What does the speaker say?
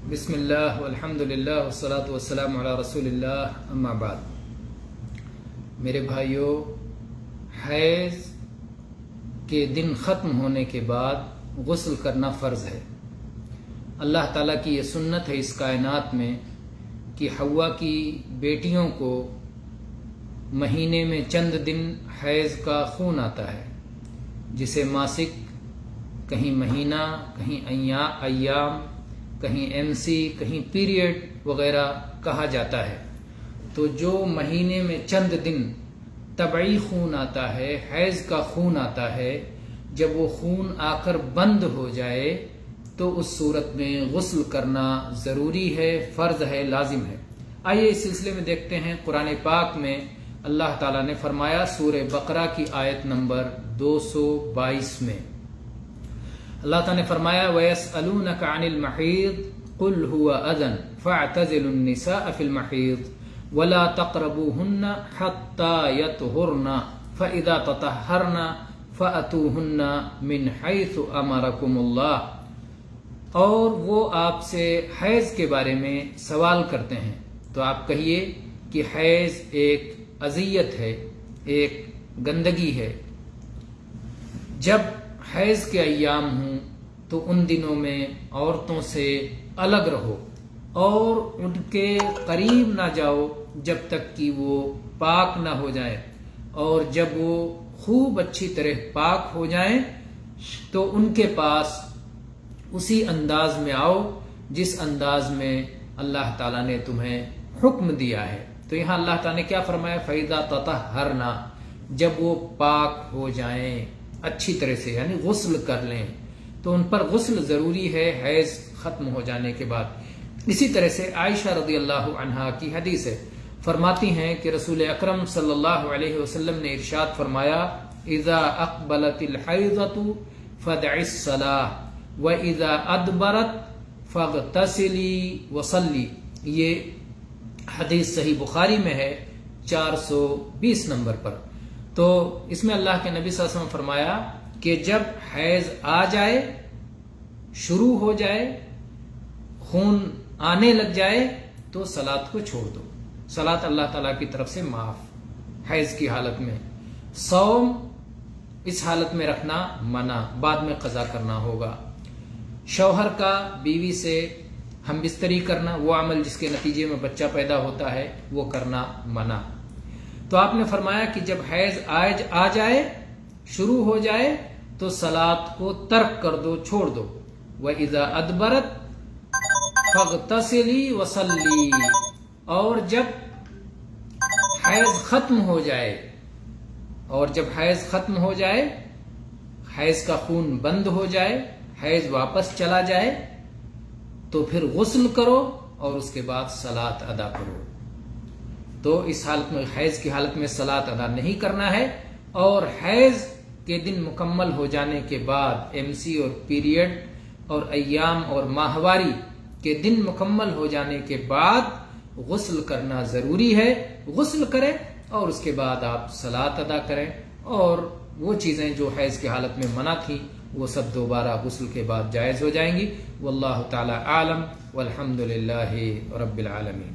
بسم اللہ والحمد للہ والصلاة والسلام علی رسول اللہ اما بعد. میرے بھائیوں، حیض کے دن ختم ہونے کے بعد غسل کرنا فرض ہے. اللہ تعالیٰ کی یہ سنت ہے اس کائنات میں کہ حوا کی بیٹیوں کو مہینے میں چند دن حیض کا خون آتا ہے، جسے ماسک، کہیں مہینہ، کہیں ایام، کہیں MC، کہیں پیریڈ وغیرہ کہا جاتا ہے. تو جو مہینے میں چند دن طبعی خون آتا ہے، حیض کا خون آتا ہے، جب وہ خون آ کر بند ہو جائے تو اس صورت میں غسل کرنا ضروری ہے، فرض ہے، لازم ہے. آئیے اس سلسلے میں دیکھتے ہیں قرآن پاک میں اللہ تعالیٰ نے فرمایا سورہ بقرہ کی آیت نمبر 222 میں. اللہ تعالیٰ نے فرمایا وَيَسْأَلُونَكَ عَنِ الْمَحِيضِ قُلْ هُوَ أَذًى فَاعْتَزِلُوا النِّسَاءَ فِي الْمَحِيضِ وَلَا تَقْرَبُوهُنَّ حَتَّى يَطْهُرْنَ فَإِذَا تَطَهَّرْنَ فَأْتُوهُنَّ مِنْ حَيْثُ أَمَرَكُمُ اللَّهُ. اور وہ آپ سے حیض کے بارے میں سوال کرتے ہیں تو آپ کہیے کہ حیض ایک اذیت ہے، ایک گندگی ہے. جب حیض کے ایام ہوں تو ان دنوں میں عورتوں سے الگ رہو اور ان کے قریب نہ جاؤ جب تک کہ وہ پاک نہ ہو جائیں، اور جب وہ خوب اچھی طرح پاک ہو جائیں تو ان کے پاس اسی انداز میں آؤ جس انداز میں اللہ تعالیٰ نے تمہیں حکم دیا ہے. تو یہاں اللہ تعالیٰ نے کیا فرمایا؟ فَإِذَا تَطَهَّرْنَ، جب وہ پاک ہو جائیں اچھی طرح سے، یعنی غسل کر لیں. تو ان پر غسل ضروری ہے حیض ختم ہو جانے کے بعد. اسی طرح سے عائشہ رضی اللہ عنہا کی حدیث ہے، فرماتی ہیں کہ رسول اکرم صلی اللہ علیہ وسلم نے ارشاد فرمایا اذا اقبلت الحیضۃ فدعی الصلاۃ واذا ادبرت فاغتسلی وصلی. یہ حدیث صحیح بخاری میں ہے 420 نمبر پر. تو اس میں اللہ کے نبی صلی اللہ علیہ وسلم فرمایا کہ جب حیض آ جائے، شروع ہو جائے، خون آنے لگ جائے تو صلاۃ کو چھوڑ دو. صلاۃ اللہ تعالیٰ کی طرف سے معاف. حیض کی حالت میں صوم اس حالت میں رکھنا منع، بعد میں قضا کرنا ہوگا. شوہر کا بیوی سے ہم بستری کرنا، وہ عمل جس کے نتیجے میں بچہ پیدا ہوتا ہے، وہ کرنا منع. تو آپ نے فرمایا کہ جب حیض آ جائے، شروع ہو جائے تو صلاۃ کو ترک کر دو، چھوڑ دو. وَإِذَا أَدْبَرَتْ فَاغْتَسِلِي وَصَلِّي. اور جب حیض ختم ہو جائے، حیض کا خون بند ہو جائے، حیض واپس چلا جائے تو پھر غسل کرو اور اس کے بعد صلاۃ ادا کرو. تو اس حالت میں، حیض کی حالت میں صلاۃ ادا نہیں کرنا ہے. اور حیض کے دن مکمل ہو جانے کے بعد MC اور پیریڈ اور ایام اور ماہواری کے دن مکمل ہو جانے کے بعد غسل کرنا ضروری ہے. غسل کریں اور اس کے بعد آپ صلاۃ ادا کریں، اور وہ چیزیں جو حیض کی حالت میں منع تھیں وہ سب دوبارہ غسل کے بعد جائز ہو جائیں گی. واللہ تعالی عالم والحمد للہ رب العالمین.